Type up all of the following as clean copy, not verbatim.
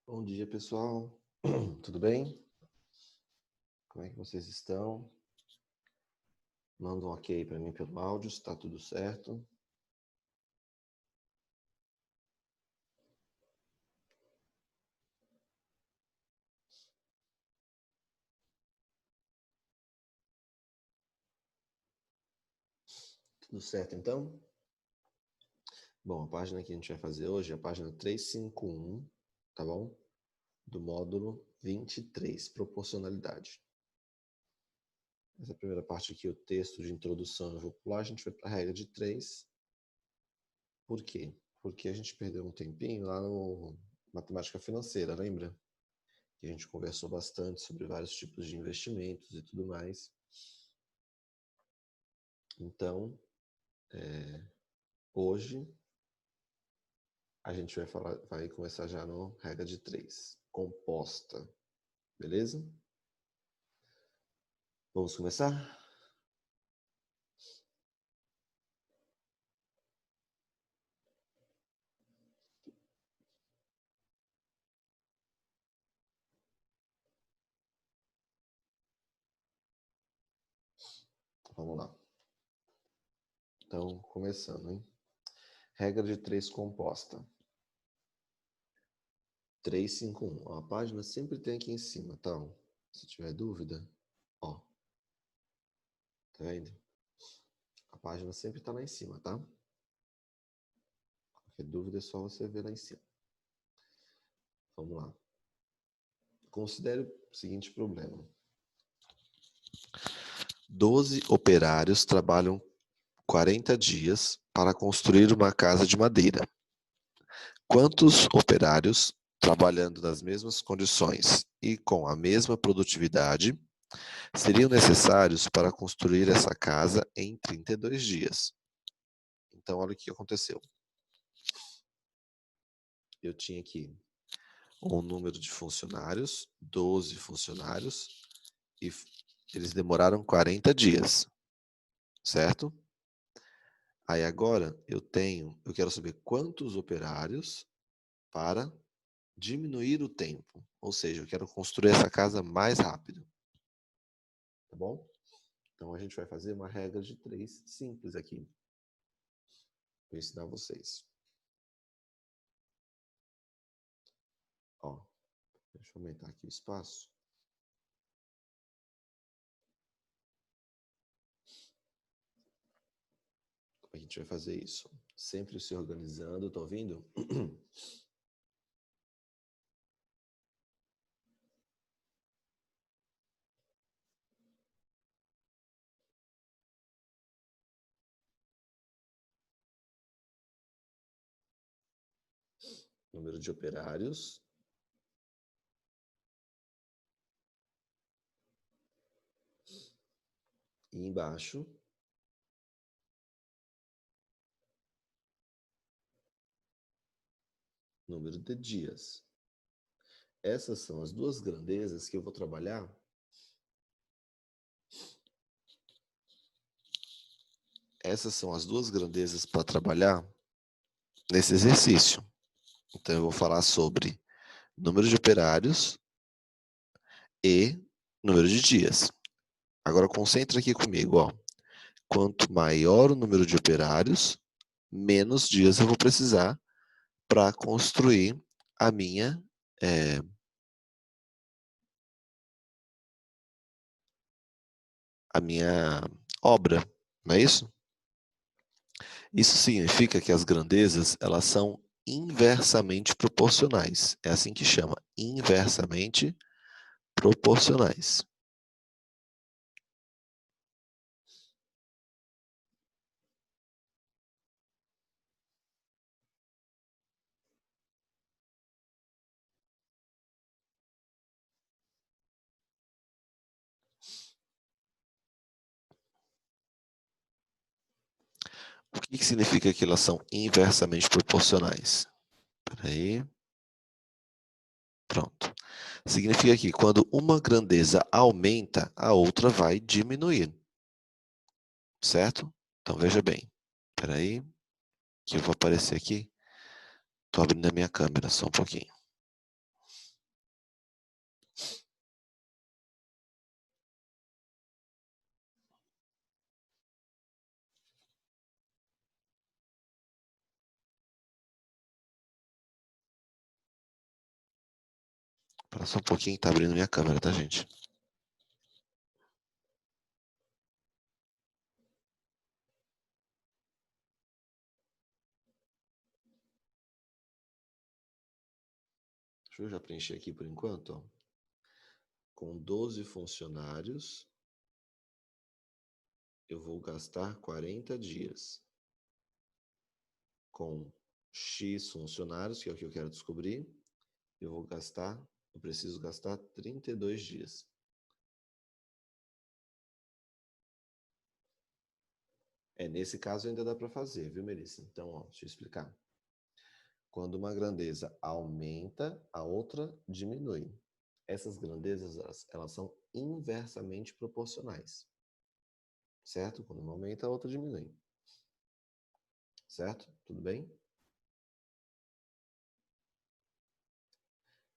Bom dia, pessoal. Tudo bem? Como é que vocês estão? Manda um ok para mim pelo áudio, se está tudo certo. Tudo certo, então? Bom, a página que a gente vai fazer hoje é a página 351, tá bom? Do módulo 23, proporcionalidade. Essa primeira parte aqui, o texto de introdução, eu vou pular, a gente vai para a regra de 3. Por quê? Porque a gente perdeu um tempinho lá no Matemática Financeira, lembra? Que a gente conversou bastante sobre vários tipos de investimentos e tudo mais. Então, hoje a gente vai começar já no regra de 3, composta, beleza? Vamos começar? Vamos lá. Então, começando, hein? Regra de 3 composta. 351. A página sempre tem aqui em cima, tá? Se tiver dúvida, ó. Tá vendo? A página sempre tá lá em cima, tá? Qualquer dúvida é só você ver lá em cima. Vamos lá. Considere o seguinte problema. 12 operários trabalham 40 dias para construir uma casa de madeira. Quantos operários, trabalhando nas mesmas condições e com a mesma produtividade, seriam necessários para construir essa casa em 32 dias? Então, olha o que aconteceu. Eu tinha aqui um número de funcionários, 12 funcionários, e eles demoraram 40 dias, certo? Aí agora eu quero saber quantos operários para diminuir o tempo. Ou seja, eu quero construir essa casa mais rápido. Tá bom? Então a gente vai fazer uma regra de 3 simples aqui. Vou ensinar vocês. Ó, deixa eu aumentar aqui o espaço. Como a gente vai fazer isso? Sempre se organizando, tá ouvindo? Número de operários. E embaixo, número de dias. Essas são as duas grandezas que eu vou trabalhar. Essas são as duas grandezas para trabalhar nesse exercício. Então eu vou falar sobre número de operários e número de dias. Agora concentra aqui comigo, ó. Quanto maior o número de operários, menos dias eu vou precisar para construir a minha obra, não é isso? Isso significa que as grandezas, elas são inversamente proporcionais. É assim que chama, inversamente proporcionais. O que significa que elas são inversamente proporcionais? Espera aí. Pronto. Significa que quando uma grandeza aumenta, a outra vai diminuir. Certo? Então veja bem. Espera aí, que eu vou aparecer aqui. Estou abrindo a minha câmera só um pouquinho. Para só um pouquinho, tá abrindo minha câmera, tá, gente? Deixa eu já preencher aqui por enquanto, ó. Com 12 funcionários, eu vou gastar 40 dias. Com X funcionários, que é o que eu quero descobrir, eu preciso gastar 32 dias. Nesse caso ainda dá para fazer, viu, Melissa? Então, ó, deixa eu explicar. Quando uma grandeza aumenta, a outra diminui. Essas grandezas, elas são inversamente proporcionais. Certo? Quando uma aumenta, a outra diminui. Certo? Tudo bem?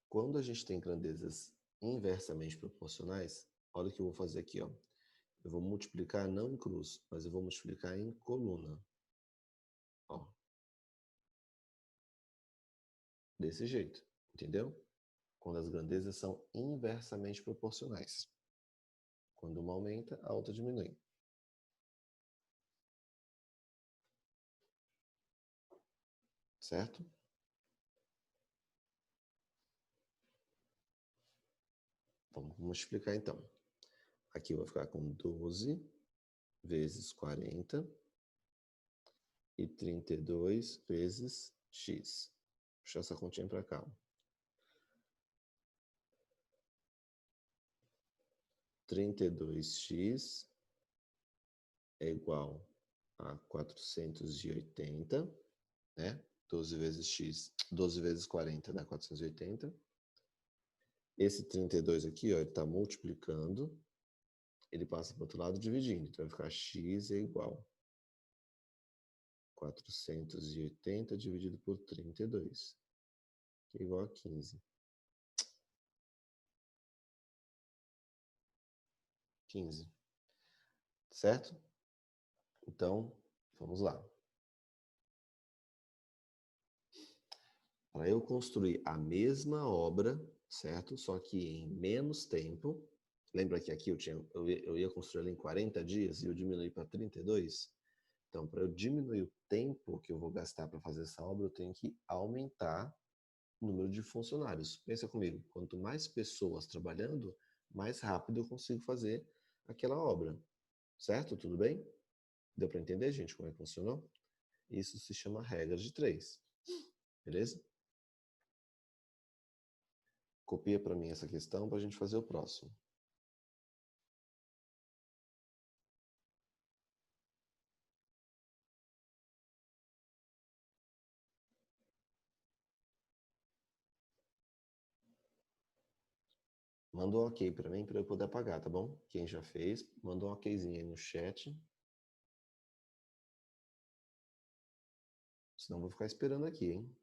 Quando a gente tem grandezas inversamente proporcionais, olha o que eu vou fazer aqui, ó. Eu vou multiplicar não em cruz, mas eu vou multiplicar em coluna. Ó. Desse jeito, entendeu? Quando as grandezas são inversamente proporcionais. Quando uma aumenta, a outra diminui. Certo? Vamos multiplicar então. Aqui eu vou ficar com 12 vezes 40 e 32 vezes x. Vou puxar essa continha para cá. 32x é igual a 480, né? 12 vezes x, 12 vezes 40 dá 480. Esse 32 aqui, ó, ele está multiplicando, ele passa para o outro lado dividindo. Então, vai ficar x é igual a 480 dividido por 32, que é igual a 15. 15. Certo? Então, vamos lá. Para eu construir a mesma obra, certo? Só que em menos tempo. Lembra que aqui eu ia construir ela em 40 dias e eu diminui para 32? Então, para eu diminuir o tempo que eu vou gastar para fazer essa obra, eu tenho que aumentar o número de funcionários. Pensa comigo, quanto mais pessoas trabalhando, mais rápido eu consigo fazer aquela obra. Certo? Tudo bem? Deu para entender, gente, como é que funcionou? Isso se chama regra de 3. Beleza? Copia para mim essa questão para a gente fazer o próximo. Manda um ok para mim para eu poder apagar, tá bom? Quem já fez, manda um okzinho aí no chat. Senão eu vou ficar esperando aqui, hein?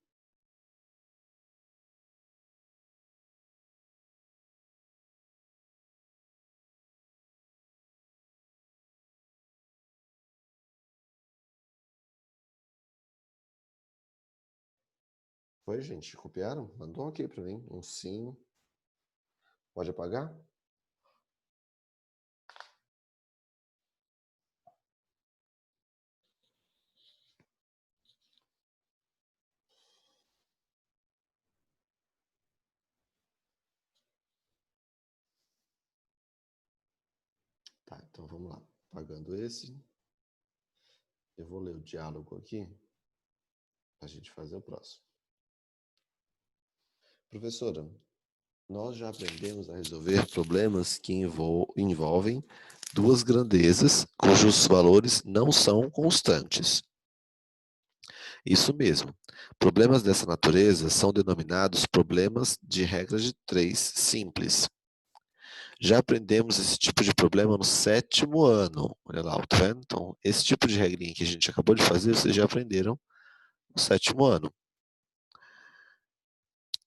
Foi, gente? Copiaram? Mandou um ok para mim. Um sim. Pode apagar? Tá, então vamos lá. Apagando esse. Eu vou ler o diálogo aqui para a gente fazer o próximo. Professora, nós já aprendemos a resolver problemas que envolvem duas grandezas cujos valores não são constantes. Isso mesmo. Problemas dessa natureza são denominados problemas de regra de 3 simples. Já aprendemos esse tipo de problema no 7º ano. Olha lá, tá vendo? Então, esse tipo de regrinha que a gente acabou de fazer, vocês já aprenderam no 7º ano.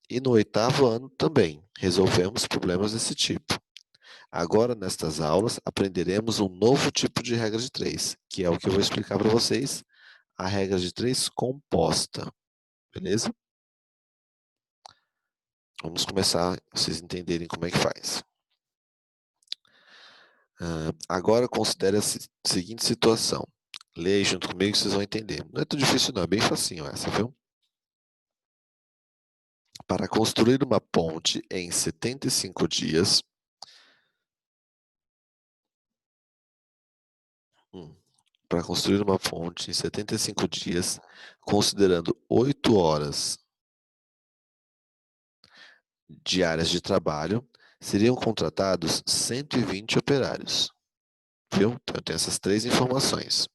E no 8º ano também, resolvemos problemas desse tipo. Agora, nestas aulas, aprenderemos um novo tipo de regra de 3, que é o que eu vou explicar para vocês, a regra de 3 composta. Beleza? Vamos começar a vocês entenderem como é que faz. Agora considere a seguinte situação. Leia aí junto comigo que vocês vão entender. Não é tão difícil não, é bem facinho essa, viu? Para construir uma ponte em 75 dias, para construir uma ponte em 75 dias, considerando 8 horas diárias de trabalho, seriam contratados 120 operários. Viu? Então, eu tenho essas três informações.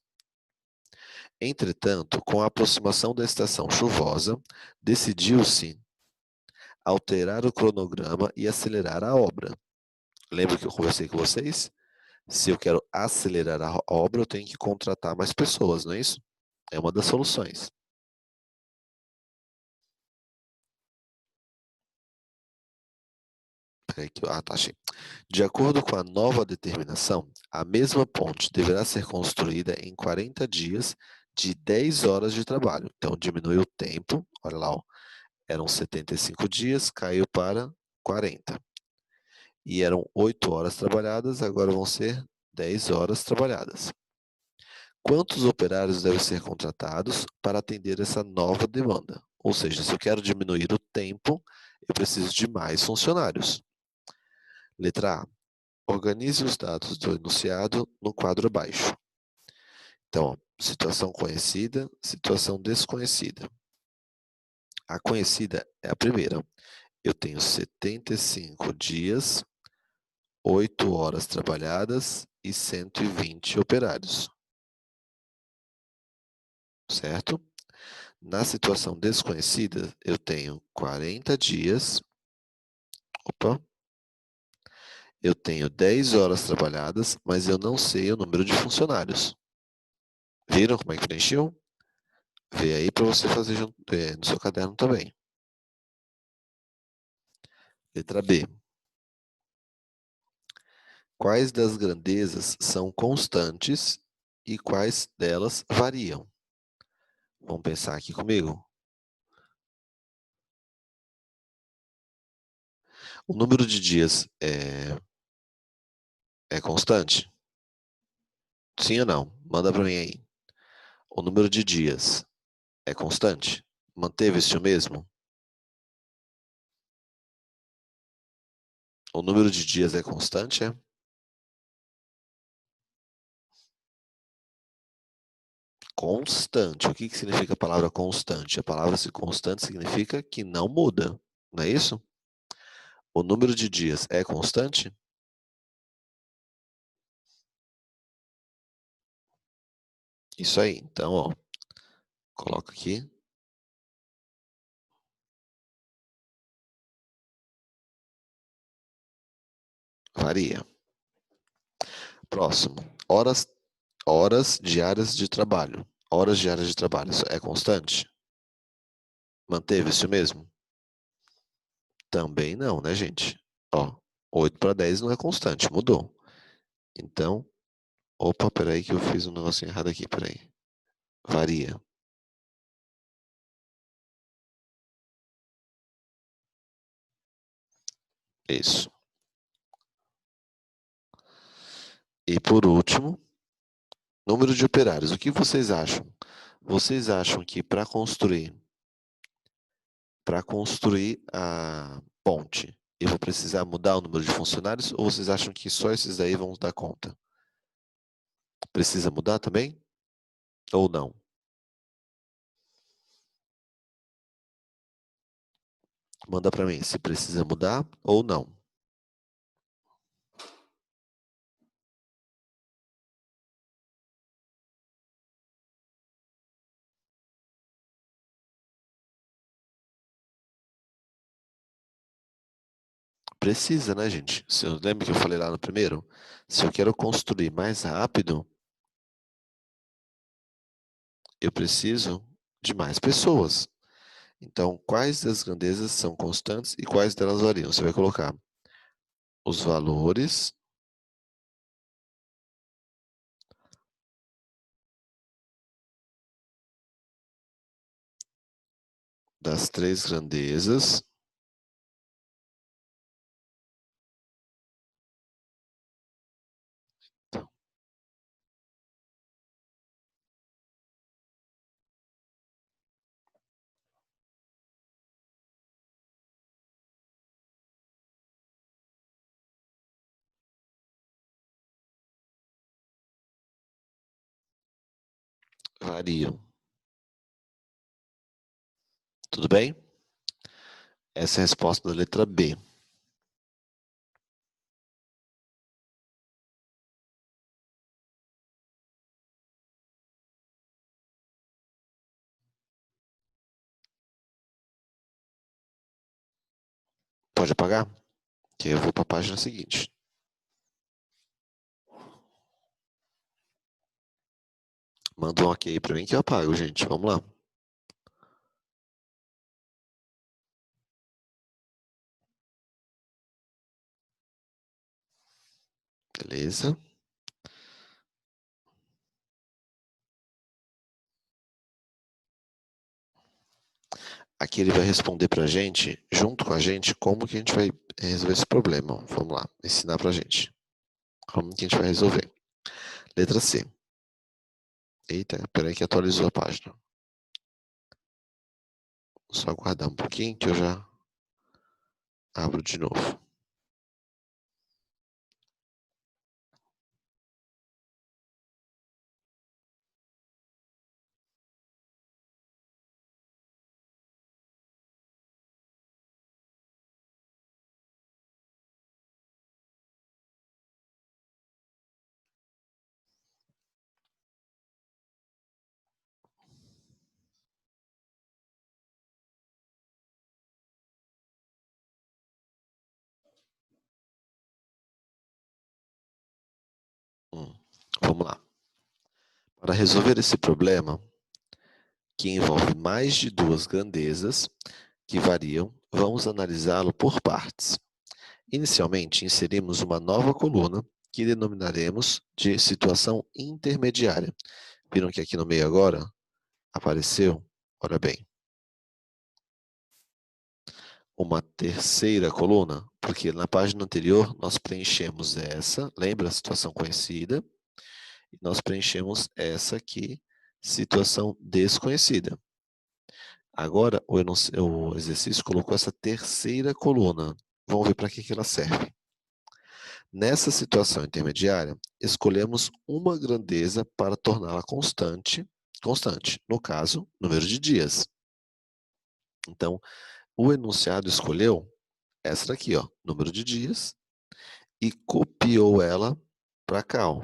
Entretanto, com a aproximação da estação chuvosa, decidiu-se alterar o cronograma e acelerar a obra. Lembra que eu conversei com vocês? Se eu quero acelerar a obra, eu tenho que contratar mais pessoas, não é isso? É uma das soluções. Peraí que tá, achei. De acordo com a nova determinação, a mesma ponte deverá ser construída em 40 dias de 10 horas de trabalho. Então, diminui o tempo. Olha lá, ó, eram 75 dias, caiu para 40. E eram 8 horas trabalhadas, agora vão ser 10 horas trabalhadas. Quantos operários devem ser contratados para atender essa nova demanda? Ou seja, se eu quero diminuir o tempo, eu preciso de mais funcionários. Letra A. Organize os dados do enunciado no quadro abaixo. Então, situação conhecida, situação desconhecida. A conhecida é a primeira. Eu tenho 75 dias, 8 horas trabalhadas e 120 operários. Certo? Na situação desconhecida, eu tenho 40 dias. Opa. Eu tenho 10 horas trabalhadas, mas eu não sei o número de funcionários. Viram como é que preencheu? Vê aí para você fazer no seu caderno também. Letra B. Quais das grandezas são constantes e quais delas variam? Vamos pensar aqui comigo. O número de dias é constante? Sim ou não? Manda para mim aí. O número de dias é constante? Manteve-se o mesmo? O número de dias é constante, é? Constante. O que significa a palavra constante? A palavra constante significa que não muda, não é isso? O número de dias é constante? Isso aí. Então, ó, coloca aqui. Varia. Próximo. Horas diárias de trabalho. Horas diárias de trabalho. Isso é constante? Manteve-se o mesmo? Também não, né, gente? Ó, 8 para 10 não é constante, mudou. Então, opa, peraí que eu fiz um negocinho errado aqui, peraí. Varia. Isso. E por último, número de operários. O que vocês acham? Vocês acham que para construir a ponte, eu vou precisar mudar o número de funcionários ou vocês acham que só esses aí vão dar conta? Precisa mudar também? Ou não? Manda para mim se precisa mudar ou não. Precisa, né, gente? Se eu lembro que eu falei lá no primeiro, se eu quero construir mais rápido, eu preciso de mais pessoas. Então, quais das grandezas são constantes e quais delas variam? Você vai colocar os valores das três grandezas variam. Tudo bem? Essa é a resposta da letra B. Pode apagar? Que eu vou para a página seguinte. Manda um ok para mim que eu apago, gente. Vamos lá. Beleza. Aqui ele vai responder para a gente, junto com a gente, como que a gente vai resolver esse problema. Vamos lá, ensinar para a gente. Como que a gente vai resolver? Letra C. Eita, peraí que atualizou a página. Vou só aguardar um pouquinho que eu já abro de novo. Vamos lá. Para resolver esse problema, que envolve mais de duas grandezas que variam, vamos analisá-lo por partes. Inicialmente, inserimos uma nova coluna que denominaremos de situação intermediária. Viram que aqui no meio agora apareceu, olha bem, uma terceira coluna, porque na página anterior nós preenchemos essa, lembra a situação conhecida? E nós preenchemos essa aqui, situação desconhecida. Agora o exercício colocou essa terceira coluna. Vamos ver para que ela serve. Nessa situação intermediária, escolhemos uma grandeza para torná-la constante, no caso, número de dias. Então, o enunciado escolheu essa daqui, ó, número de dias, e copiou ela para cá. Ó.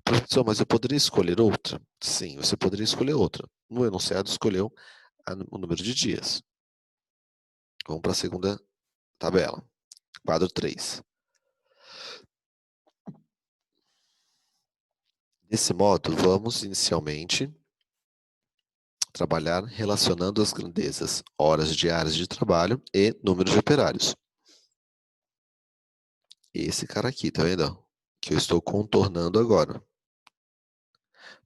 Professor, mas eu poderia escolher outra? Sim, você poderia escolher outra. No enunciado escolheu o número de dias. Vamos para a segunda tabela. Quadro 3. Desse modo, vamos inicialmente trabalhar relacionando as grandezas, horas diárias de trabalho e número de operários. Esse cara aqui, tá vendo? Que eu estou contornando agora.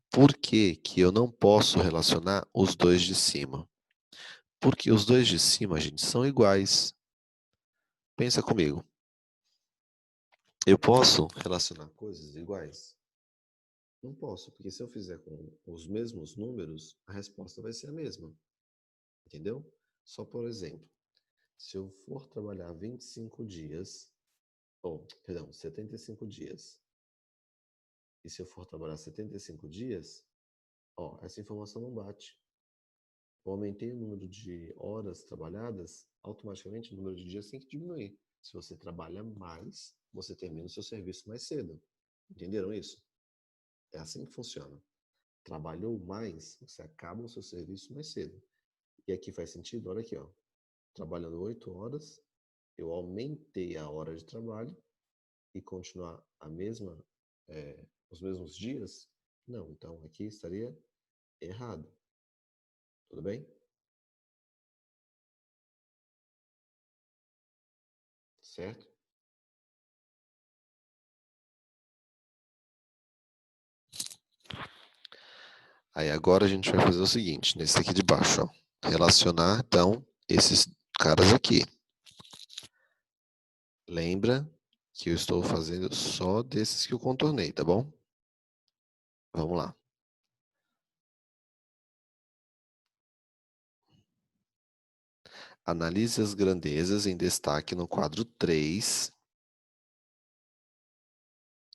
Por que que eu não posso relacionar os dois de cima? Porque os dois de cima, gente, são iguais. Pensa comigo. Eu posso relacionar coisas iguais? Não posso, porque se eu fizer com os mesmos números, a resposta vai ser a mesma. Entendeu? Só por exemplo, se eu for trabalhar 25 dias, perdão, 75 dias, e se eu for trabalhar 75 dias, essa informação não bate. Eu aumentei o número de horas trabalhadas, automaticamente o número de dias tem que diminuir. Se você trabalha mais, você termina o seu serviço mais cedo. Entenderam isso? É assim que funciona. Trabalhou mais, você acaba o seu serviço mais cedo. E aqui faz sentido? Olha aqui, ó. Trabalhando 8 horas, eu aumentei a hora de trabalho e continuar os mesmos dias? Não, então aqui estaria errado. Tudo bem? Certo? Aí agora a gente vai fazer o seguinte, nesse aqui de baixo, ó. Relacionar, então, esses caras aqui. Lembra que eu estou fazendo só desses que eu contornei, tá bom? Vamos lá. Analise as grandezas em destaque no quadro 3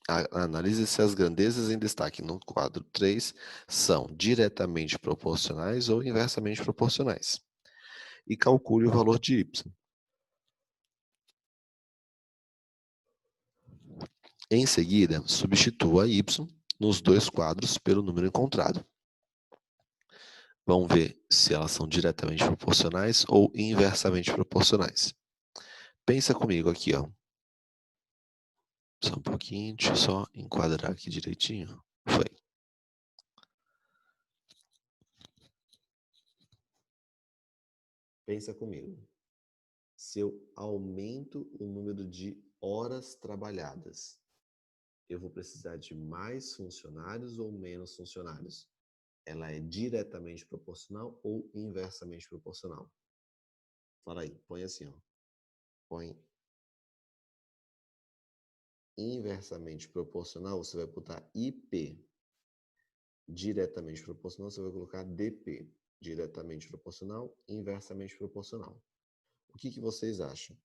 Analise se as grandezas em destaque no quadro 3 são diretamente proporcionais ou inversamente proporcionais. E calcule o valor de y. Em seguida, substitua y nos dois quadros pelo número encontrado. Vamos ver se elas são diretamente proporcionais ou inversamente proporcionais. Pensa comigo aqui, ó. Só um pouquinho, deixa eu só enquadrar aqui direitinho. Foi. Pensa comigo. Se eu aumento o número de horas trabalhadas, eu vou precisar de mais funcionários ou menos funcionários? Ela é diretamente proporcional ou inversamente proporcional? Fala aí, põe assim, ó. Põe inversamente proporcional, você vai botar IP. Diretamente proporcional, você vai colocar DP. Diretamente proporcional, inversamente proporcional. O que vocês acham?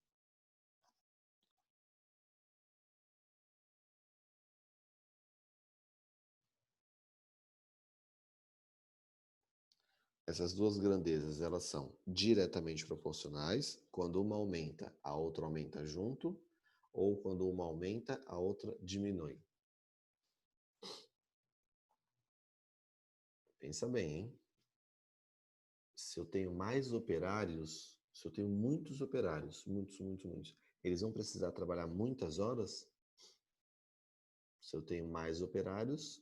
Essas duas grandezas, elas são diretamente proporcionais. Quando uma aumenta, a outra aumenta junto. Ou quando uma aumenta, a outra diminui. Pensa bem, hein? Se eu tenho mais operários, se eu tenho muitos operários, muitos, eles vão precisar trabalhar muitas horas? Se eu tenho mais operários,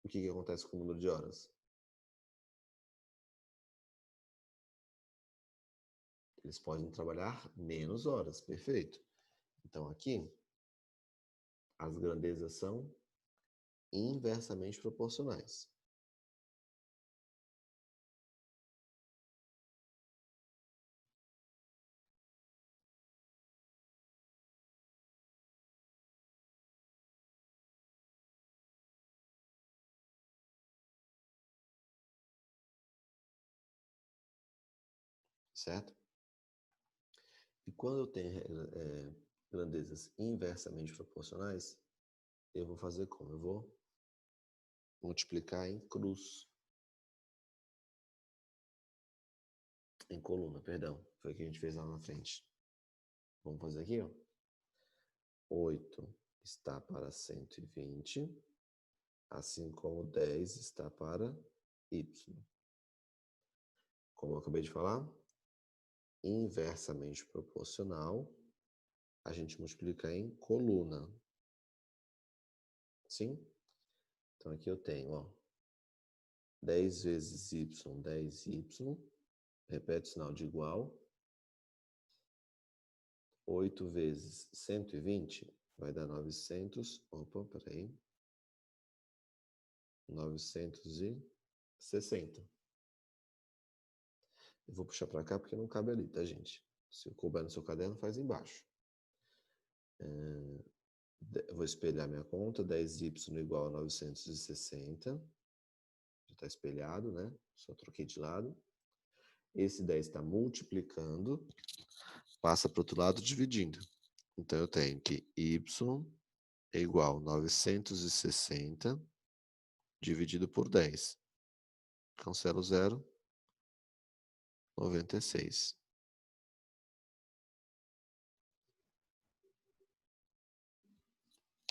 o que acontece com o número de horas? Eles podem trabalhar menos horas, perfeito. Então aqui, as grandezas são inversamente proporcionais. Certo? E quando eu tenho grandezas inversamente proporcionais, eu vou fazer como? Eu vou multiplicar em cruz. Em coluna, perdão. Foi o que a gente fez lá na frente. Vamos fazer aqui, ó. 8 está para 120, assim como 10 está para y. Como eu acabei de falar, inversamente proporcional, a gente multiplica em coluna. Sim? Então aqui eu tenho, ó, 10 vezes y, 10y, repete o sinal de igual. 8 vezes 120 vai dar 900, opa, peraí, 960. Eu vou puxar para cá porque não cabe ali, tá, gente? Se couber no seu caderno, faz embaixo. Eu vou espelhar minha conta, 10y igual a 960. Já está espelhado, né? Só troquei de lado. Esse 10 está multiplicando, passa para o outro lado dividindo. Então, eu tenho que y é igual a 960 dividido por 10. Cancelo 0, 96.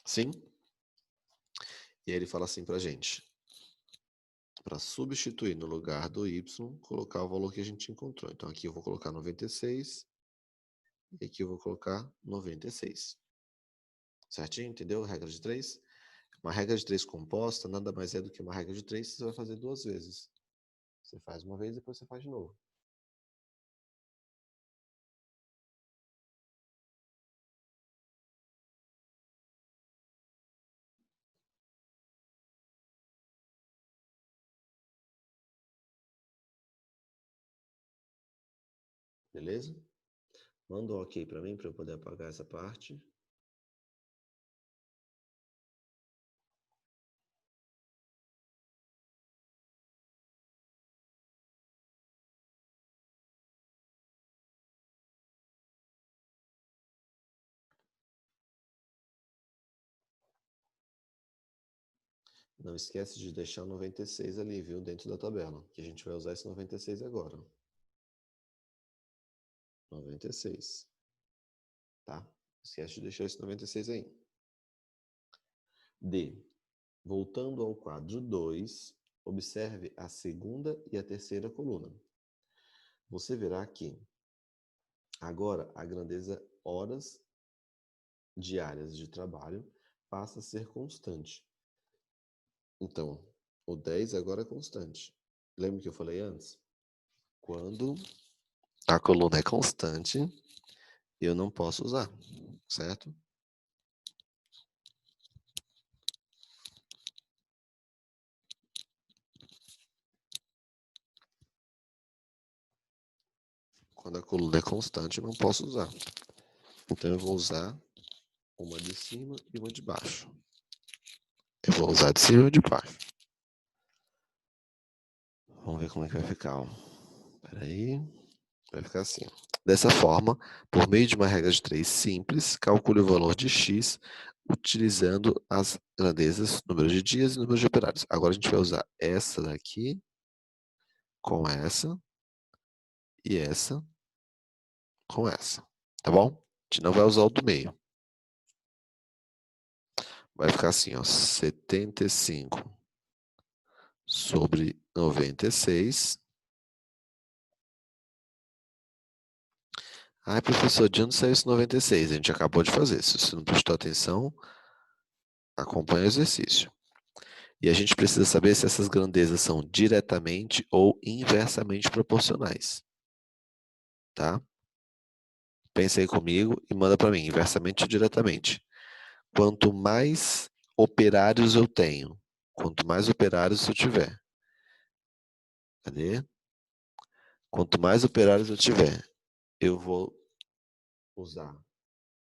Sim? E aí ele fala assim para a gente, para substituir no lugar do y, colocar o valor que a gente encontrou. Então aqui eu vou colocar 96 e aqui eu vou colocar 96. Certinho? Entendeu? Regra de 3. Uma regra de 3 composta nada mais é do que uma regra de 3 que você vai fazer duas vezes. Você faz uma vez e depois você faz de novo. Beleza? Manda um ok para mim para eu poder apagar essa parte. Não esquece de deixar o 96 ali, viu? Dentro da tabela. Que a gente vai usar esse 96 agora. 96. Tá? Não esquece de deixar esse 96 aí. D. Voltando ao quadro 2, observe a segunda e a terceira coluna. Você verá que agora a grandeza horas diárias de trabalho passa a ser constante. Então, o 10 agora é constante. Lembra que eu falei antes? Quando a coluna é constante, eu não posso usar, certo? Quando a coluna é constante, eu não posso usar. Então, eu vou usar uma de cima e uma de baixo. Eu vou usar de cima e de baixo. Vamos ver como é que vai ficar. Espera aí. Vai ficar assim. Dessa forma, por meio de uma regra de 3 simples, calcule o valor de x utilizando as grandezas, número de dias e número de operários. Agora a gente vai usar essa daqui com essa e essa com essa, tá bom? A gente não vai usar o do meio. Vai ficar assim, ó, 75 sobre 96. Ai, professor, de onde saiu esse 96? A gente acabou de fazer. Se você não prestou atenção, acompanha o exercício. E a gente precisa saber se essas grandezas são diretamente ou inversamente proporcionais. Tá? Pensa aí comigo e manda para mim, inversamente ou diretamente. Quanto mais operários eu tenho, quanto mais operários eu tiver. Cadê? Quanto mais operários eu tiver, eu vou usar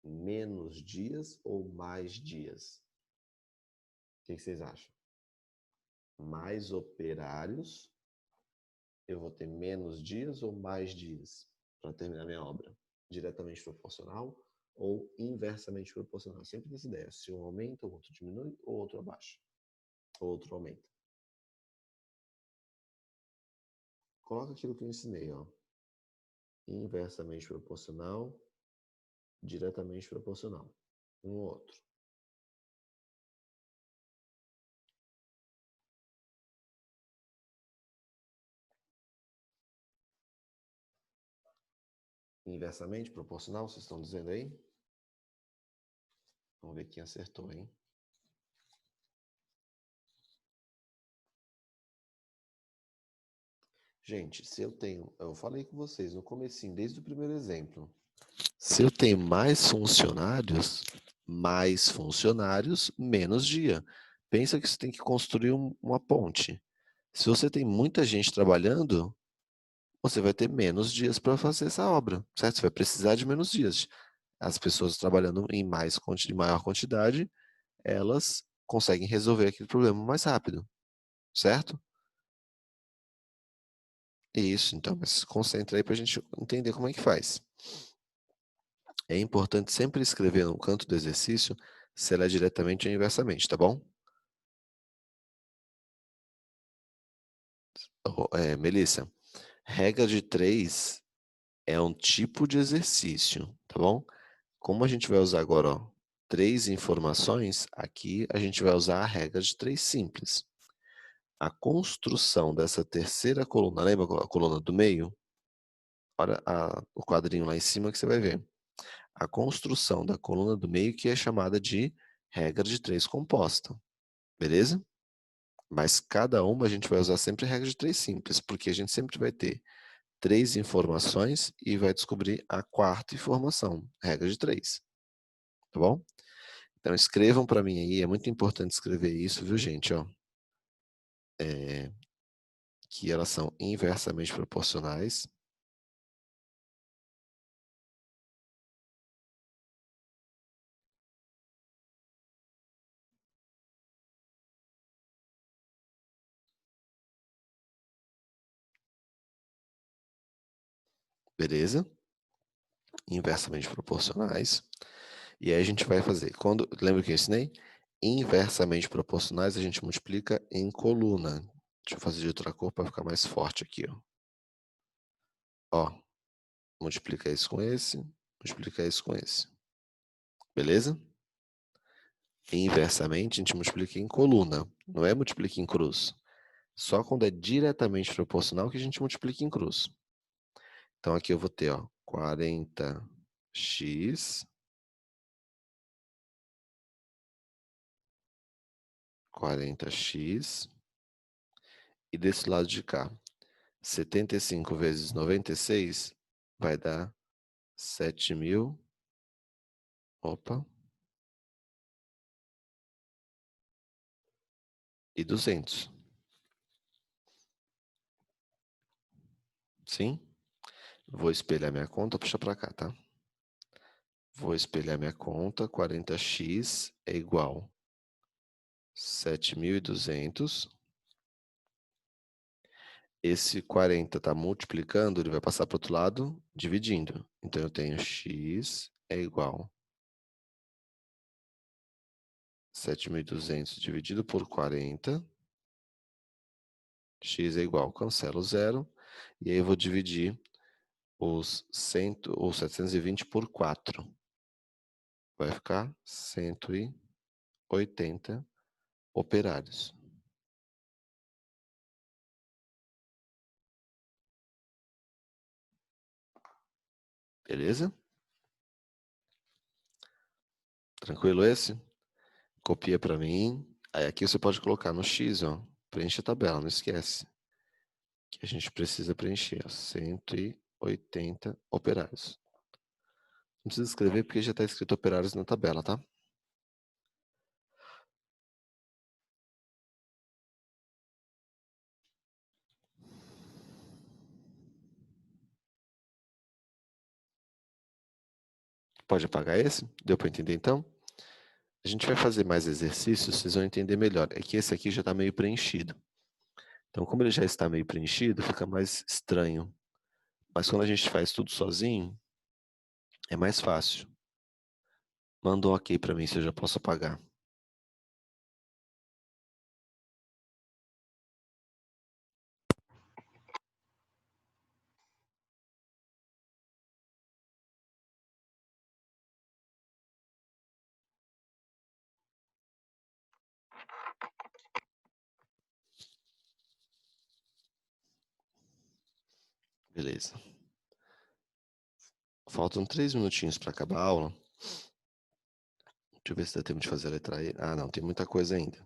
menos dias ou mais dias? O que vocês acham? Mais operários, eu vou ter menos dias ou mais dias para terminar minha obra? Diretamente proporcional ou inversamente proporcional? Sempre nessa ideia. Se um aumenta, o outro diminui, ou outro abaixa, ou outro aumenta. Coloca aquilo que eu ensinei, ó. Inversamente proporcional, diretamente proporcional. Um ou outro. Inversamente proporcional, vocês estão dizendo aí? Vamos ver quem acertou, hein? Gente, se eu tenho, eu falei com vocês no comecinho, desde o primeiro exemplo, se eu tenho mais funcionários, menos dia. Pensa que você tem que construir uma ponte. Se você tem muita gente trabalhando, você vai ter menos dias para fazer essa obra, certo? Você vai precisar de menos dias. As pessoas trabalhando em maior quantidade, elas conseguem resolver aquele problema mais rápido, certo? Isso, então, mas se concentra aí para a gente entender como é que faz. É importante sempre escrever no canto do exercício se ela é diretamente ou inversamente, tá bom? Melissa, regra de 3 é um tipo de exercício, tá bom? Como a gente vai usar agora, ó, 3 informações, aqui a gente vai usar a regra de 3 simples. A construção dessa terceira coluna, lembra a coluna do meio? Olha o quadrinho lá em cima que você vai ver. A construção da coluna do meio que é chamada de regra de 3 composta, beleza? Mas cada uma a gente vai usar sempre a regra de 3 simples, porque a gente sempre vai ter 3 informações e vai descobrir a quarta informação, regra de 3, tá bom? Então escrevam para mim aí, é muito importante escrever isso, viu gente, ó. Que elas são inversamente proporcionais. Beleza? Inversamente proporcionais. E aí a gente vai fazer. Lembra que eu ensinei? inversamente proporcionais, a gente multiplica em coluna. Deixa eu fazer de outra cor para ficar mais forte aqui, ó. Ó, multiplica isso com esse, multiplica isso com esse. Beleza? Inversamente, a gente multiplica em coluna, não é multiplica em cruz. Só quando é diretamente proporcional que a gente multiplica em cruz. Então, aqui eu vou ter, ó, 40x, 40x, e desse lado de cá, 75 vezes 96 vai dar 7.000, opa, e 200. Sim? Vou espelhar minha conta, puxa para cá, tá? Vou espelhar minha conta, 40x é igual 7.200. Esse 40 está multiplicando, ele vai passar para o outro lado, dividindo. Então, eu tenho x é igual 7.200 dividido por 40. X é igual, cancelo zero. E aí eu vou dividir os 720 por 4. Vai ficar 180 operários. Beleza? Tranquilo esse? Copia para mim. Aí aqui você pode colocar no X, ó. Preenche a tabela, não esquece. Que a gente precisa preencher, ó, 180 operários. Não precisa escrever porque já está escrito operários na tabela, tá? Pode apagar esse? Deu para entender então? A gente vai fazer mais exercícios, vocês vão entender melhor. É que esse aqui já está meio preenchido. Então, como ele já está meio preenchido, fica mais estranho. Mas quando a gente faz tudo sozinho, é mais fácil. Manda um ok para mim se eu já posso apagar. Beleza. Faltam 3 minutinhos para acabar a aula. Deixa eu ver se dá tempo de fazer a letra E. Ah, não, tem muita coisa ainda.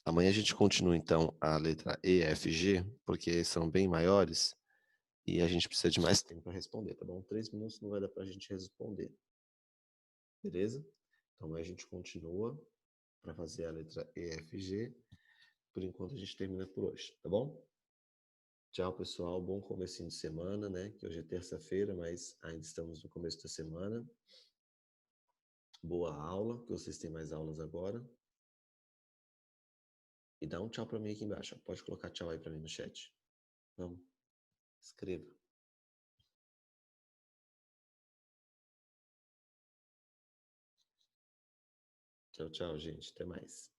Amanhã a gente continua, então, a letra E, F, G, porque são bem maiores e a gente precisa de mais tempo para responder, tá bom? 3 minutos não vai dar para a gente responder. Beleza? Então, amanhã a gente continua para fazer a letra E, F, G. Por enquanto, a gente termina por hoje, tá bom? Tchau, pessoal. Bom comecinho de semana, né? Que hoje é terça-feira, mas ainda estamos no começo da semana. Boa aula, que vocês têm mais aulas agora. E dá um tchau para mim aqui embaixo. Pode colocar tchau aí para mim no chat. Vamos, escreva. Tchau, tchau, gente. Até mais.